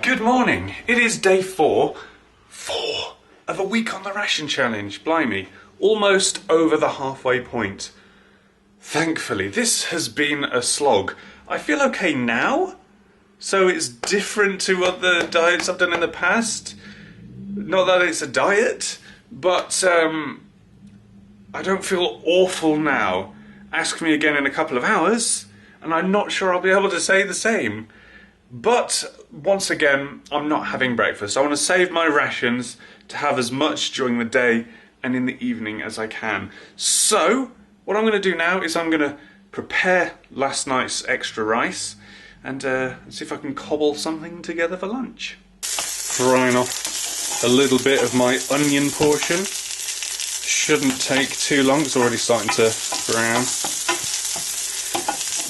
Good morning. It is day four of a week on the ration challenge. Blimey, almost over the halfway point. Thankfully, this has been a slog. I feel okay now, so it's different to other diets I've done in the past. Not that it's a diet, but I don't feel awful now. Ask me again in a couple of hours, and I'm not sure I'll be able to say the same. But once again, I'm not having breakfast. I want to save my rations to have as much during the day and in the evening as I can. So, what I'm going to do now is I'm going to prepare last night's extra rice and see if I can cobble something together for lunch. Frying off a little bit of my onion portion. Shouldn't take too long, it's already starting to brown.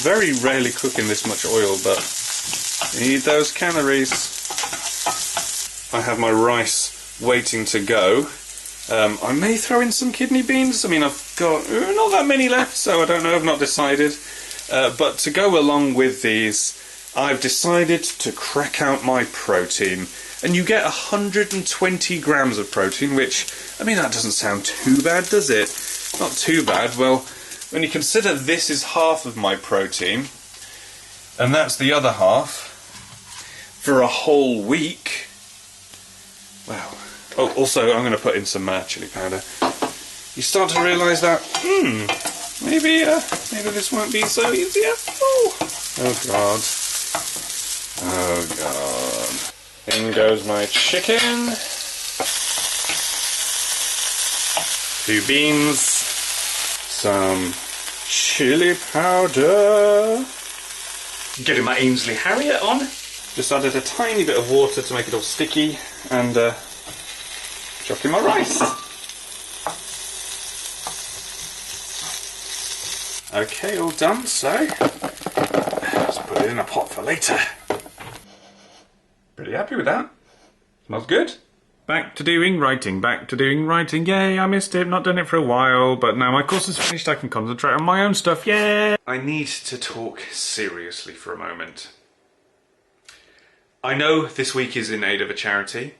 Very rarely cooking this much oil, but need those calories. I have my rice waiting to go. I may throw in some kidney beans. I mean, I've got not that many left, so I don't know, I've not decided. But to go along with these, I've decided to crack out my protein. And you get 120 grams of protein, which, I mean, that doesn't sound too bad, does it? Not too bad. Well, when you consider this is half of my protein, and that's the other half, for a whole week. Wow. Oh, also, I'm going to put in some chili powder. You start to realise that, maybe this won't be so easy after all. Oh, God. Oh, God. In goes my chicken. 2 beans. Some chili powder. Getting my Ainsley Harriet on. Just added a tiny bit of water to make it all sticky, and chuck in my rice. Okay, all done, so let's put it in a pot for later. Pretty happy with that. Smells good. Back to doing writing, Yay, I missed it, not done it for a while, but now my course is finished, I can concentrate on my own stuff, yay! I need to talk seriously for a moment. I know this week is in aid of a charity.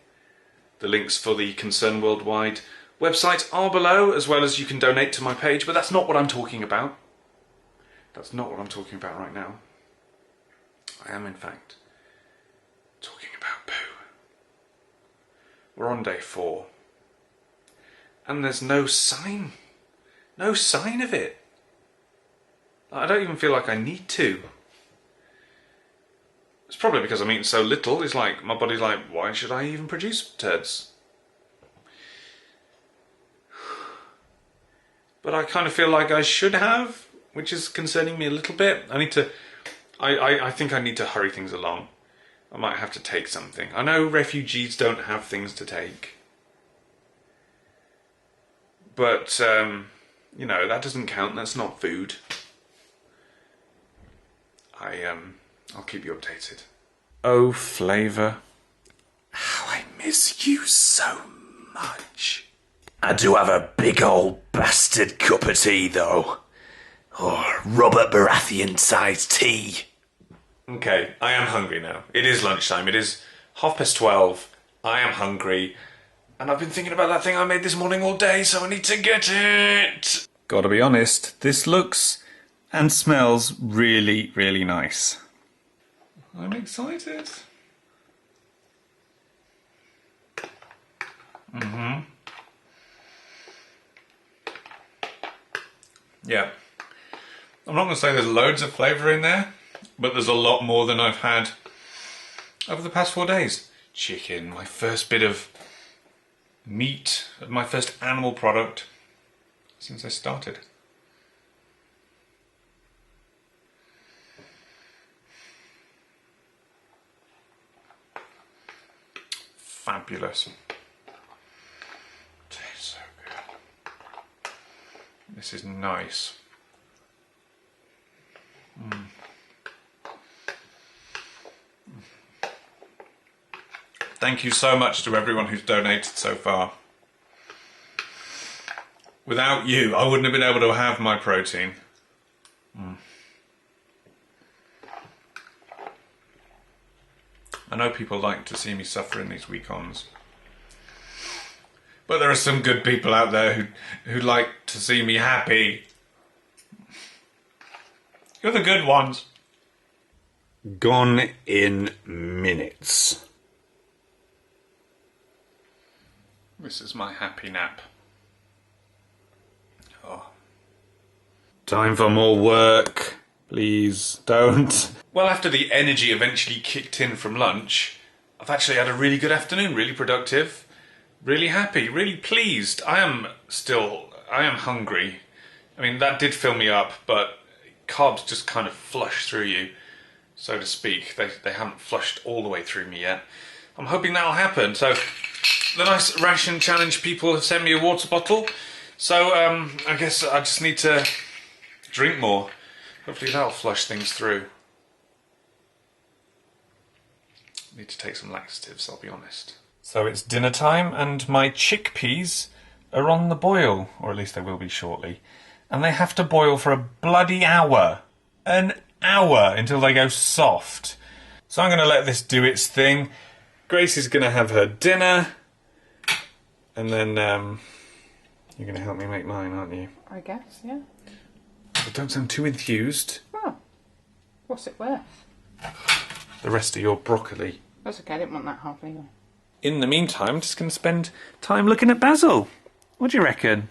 The links for the Concern Worldwide website are below, as well as you can donate to my page, but that's not what I'm talking about. That's not what I'm talking about right now. I am, in fact, talking about poo. We're on day 4. And there's no sign of it. I don't even feel like I need to. It's probably because I'm eating so little. It's like, my body's like, why should I even produce turds? But I kind of feel like I should have, which is concerning me a little bit. I think I need to hurry things along. I might have to take something. I know refugees don't have things to take. But, you know, that doesn't count. That's not food. I'll keep you updated. Oh, Flavour. How I miss you so much. I do have a big old bastard cup of tea, though. Oh, Robert Baratheon-sized tea. Okay, I am hungry now. It is lunchtime. It is 12:30. I am hungry. And I've been thinking about that thing I made this morning all day, so I need to get it. Gotta be honest, this looks and smells really, really nice. I'm excited. Yeah. I'm not going to say there's loads of flavour in there, but there's a lot more than I've had over the past 4 days. Chicken, my first bit of meat, my first animal product since I started. Fabulous. Tastes so good. This is nice. Thank you so much to everyone who's donated so far. Without you, I wouldn't have been able to have my protein. I know people like to see me suffer in these week-ons. But there are some good people out there who like to see me happy. You're the good ones. Gone in minutes. This is my happy nap. Oh. Time for more work. Please don't. Well, after the energy eventually kicked in from lunch, I've actually had a really good afternoon, really productive, really happy, really pleased. I am hungry. I mean, that did fill me up, but carbs just kind of flush through you, so to speak. They haven't flushed all the way through me yet. I'm hoping that'll happen. So the nice Ration challenge people have sent me a water bottle. So I guess I just need to drink more. Hopefully that'll flush things through. Need to take some laxatives, I'll be honest. So it's dinner time and my chickpeas are on the boil, or at least they will be shortly. And they have to boil for a bloody hour. An hour until they go soft. So I'm going to let this do its thing. Gracie's going to have her dinner. And then you're going to help me make mine, aren't you? I guess, yeah. But don't sound too enthused. Oh, what's it worth? The rest of your broccoli. That's okay, I didn't want that half anyway. In the meantime, I'm just going to spend time looking at Basil. What do you reckon?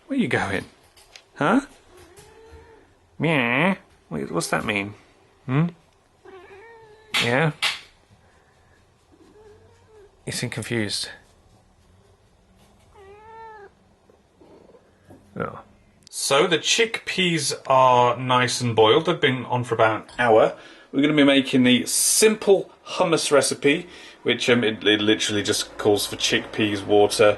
Where are you going? Huh? Meow. What's that mean? Yeah? You seem confused. Oh. So the chickpeas are nice and boiled. They've been on for about an hour. We're going to be making the simple hummus recipe, which it literally just calls for chickpeas, water,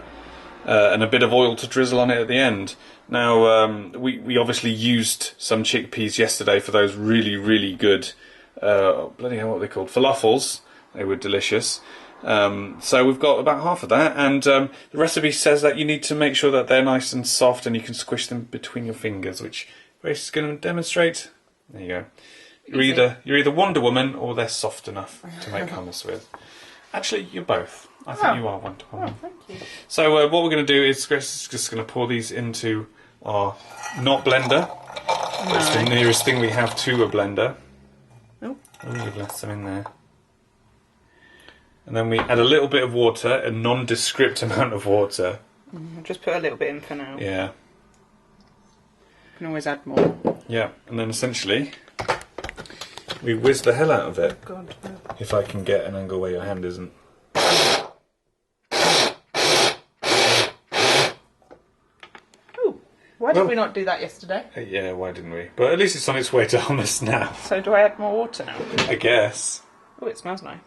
and a bit of oil to drizzle on it at the end. Now, we obviously used some chickpeas yesterday for those really, really good, bloody hell, what are they called? Falafels. They were delicious. So we've got about half of that, and the recipe says that you need to make sure that they're nice and soft and you can squish them between your fingers, which Grace is going to demonstrate. There you go. You're either Wonder Woman or they're soft enough to make hummus with. Actually, you're both. I think you are Wonder Woman. Oh, thank you. So what we're going to do is Grace is just going to pour these into our not blender. No. It's the nearest thing we have to a blender. Oh. You've left some in there. And then we add a little bit of water, a nondescript amount of water. I'll just put a little bit in for now. Yeah. You can always add more. Yeah, and then essentially we whiz the hell out of it. God, no. If I can get an angle where your hand isn't. Ooh, why did we not do that yesterday? Yeah, why didn't we? But at least it's on its way to hummus now. So do I add more water now? I guess. Oh, it smells nice.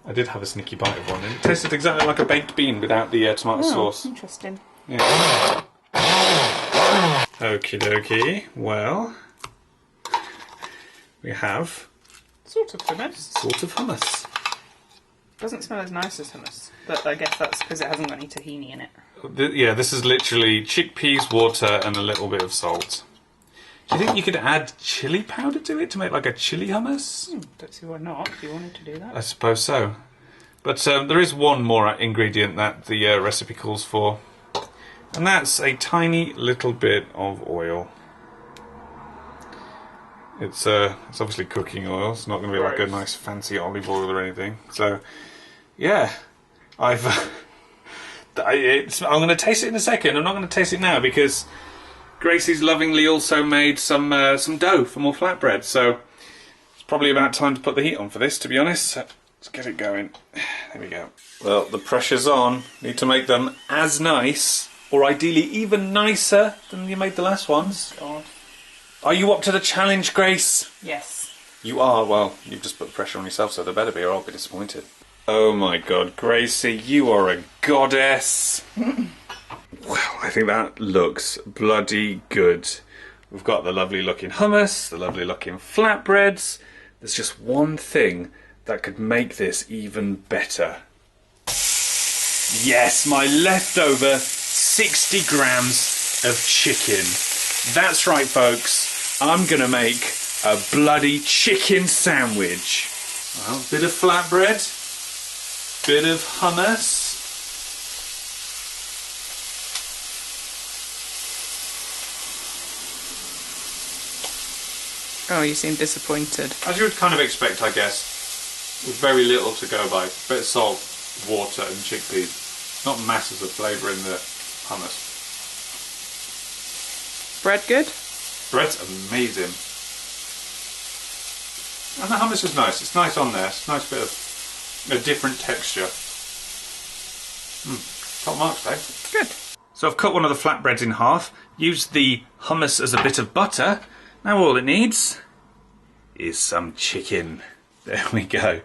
I did have a sneaky bite of one, and it tasted exactly like a baked bean without the tomato sauce. Interesting. Yeah. Okie dokie. Well, we have Sort of hummus. sort of hummus. Doesn't smell as nice as hummus, but I guess that's because it hasn't got any tahini in it. Yeah, this is literally chickpeas, water, and a little bit of salt. Do you think you could add chili powder to it to make like a chili hummus? Don't see why not, if you wanted to do that. I suppose so. But there is one more ingredient that the recipe calls for, and that's a tiny little bit of oil. It's obviously cooking oil. It's not going to be like a nice fancy olive oil or anything. So, yeah, I'm going to taste it in a second. I'm not going to taste it now because Gracie's lovingly also made some dough for more flatbread. So it's probably about time to put the heat on for this, to be honest. So let's get it going. There we go. Well, the pressure's on. Need to make them as nice, or ideally even nicer than you made the last ones. God. Are you up to the challenge, Grace? Yes. You are. Well, you've just put pressure on yourself, so there better be, or I'll be disappointed. Oh my God, Gracie, you are a goddess. Well, I think that looks bloody good. We've got the lovely looking hummus, the lovely looking flatbreads. There's just one thing that could make this even better. Yes, my leftover 60 grams of chicken. That's right, folks. I'm gonna make a bloody chicken sandwich. Well, bit of flatbread, bit of hummus. Oh, you seem disappointed. As you would kind of expect, I guess, with very little to go by. Bit of salt, water and chickpeas. Not masses of flavour in the hummus. Bread good? Bread's amazing. And the hummus is nice. It's nice on there. It's a nice bit of a different texture. Top marks, though. Good. So I've cut one of the flatbreads in half, used the hummus as a bit of butter. Now all it needs is some chicken. There we go.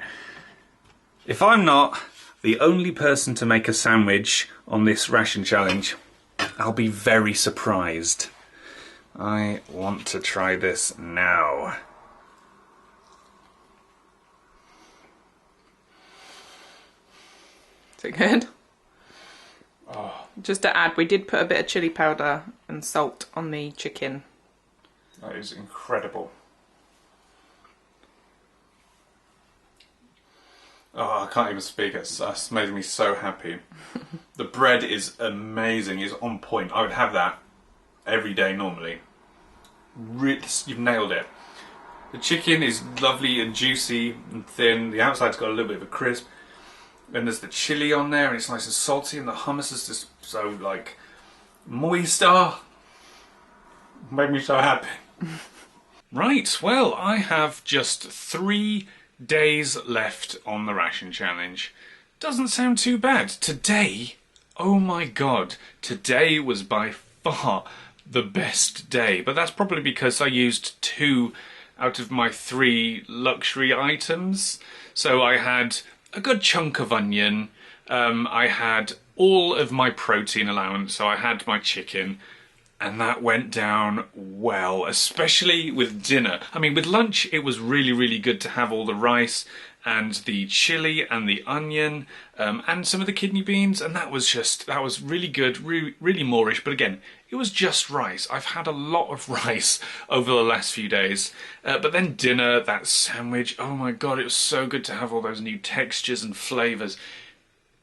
If I'm not the only person to make a sandwich on this ration challenge, I'll be very surprised. I want to try this now. Is it good? Oh. Just to add, we did put a bit of chilli powder and salt on the chicken. That is incredible. Oh, I can't even speak. It's made me so happy. The bread is amazing. It's on point. I would have that every day normally. You've nailed it. The chicken is lovely and juicy and thin. The outside's got a little bit of a crisp. Then there's the chilli on there and it's nice and salty, and the hummus is just so like moist. Made me so happy. Right, well, I have just 3 days left on the ration challenge. Doesn't sound too bad. Today, oh my god, today was by far the best day. But that's probably because I used 2 out of my 3 luxury items. So I had a good chunk of onion, I had all of my protein allowance, so I had my chicken, and that went down well, especially with dinner. I mean, with lunch, it was really, really good to have all the rice and the chili and the onion and some of the kidney beans, and that was really good, really Moorish. But again, it was just rice. I've had a lot of rice over the last few days. But then dinner, that sandwich, oh my god, it was so good to have all those new textures and flavours.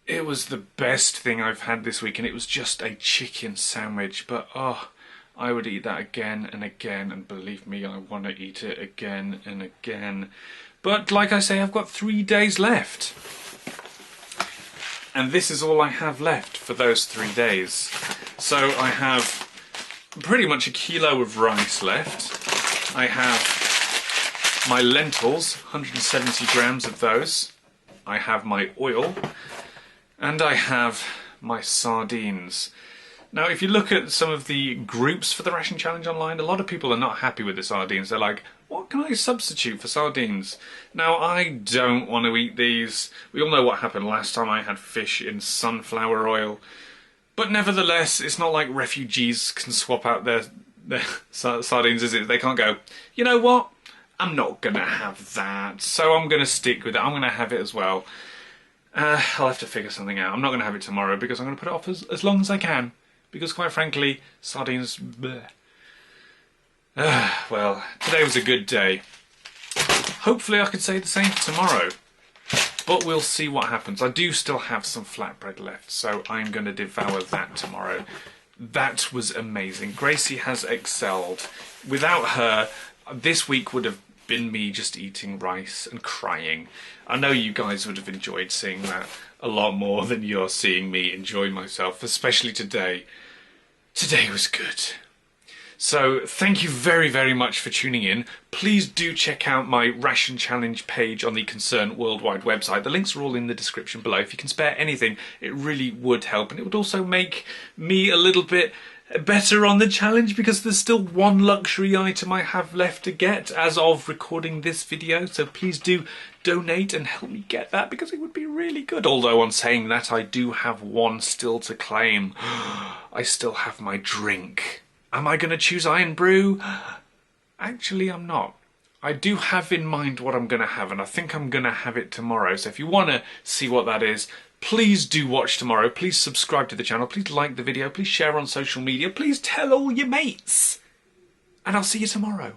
It was the best thing I've had this week, and it was just a chicken sandwich. But oh, I would eat that again and again, and believe me, I want to eat it again and again. But like I say, I've got 3 days left. And this is all I have left for those 3 days. So I have pretty much 1 kilo of rice left. I have my lentils, 170 grams of those. I have my oil. And I have my sardines. Now, if you look at some of the groups for the Ration Challenge online, a lot of people are not happy with the sardines. They're like, what can I substitute for sardines? Now, I don't want to eat these. We all know what happened last time I had fish in sunflower oil. But nevertheless, it's not like refugees can swap out their sardines, is it? They can't go, you know what? I'm not going to have that. So I'm going to stick with it. I'm going to have it as well. I'll have to figure something out. I'm not going to have it tomorrow because I'm going to put it off as long as I can. Because quite frankly, sardines... bleh. Well, today was a good day. Hopefully I could say the same for tomorrow. But we'll see what happens. I do still have some flatbread left, so I'm going to devour that tomorrow. That was amazing. Gracie has excelled. Without her, this week would have been me just eating rice and crying. I know you guys would have enjoyed seeing that a lot more than you're seeing me enjoy myself, especially today. Today was good. So thank you very, very much for tuning in. Please do check out my Ration Challenge page on the Concern Worldwide website. The links are all in the description below. If you can spare anything, it really would help. And it would also make me a little bit better on the challenge because there's still 1 luxury item I have left to get as of recording this video. So please do donate and help me get that because it would be really good. Although on saying that, I do have 1 still to claim. I still have my drink. Am I going to choose Iron Brew? Actually, I'm not. I do have in mind what I'm going to have, and I think I'm going to have it tomorrow. So if you want to see what that is, please do watch tomorrow. Please subscribe to the channel. Please like the video. Please share on social media. Please tell all your mates. And I'll see you tomorrow.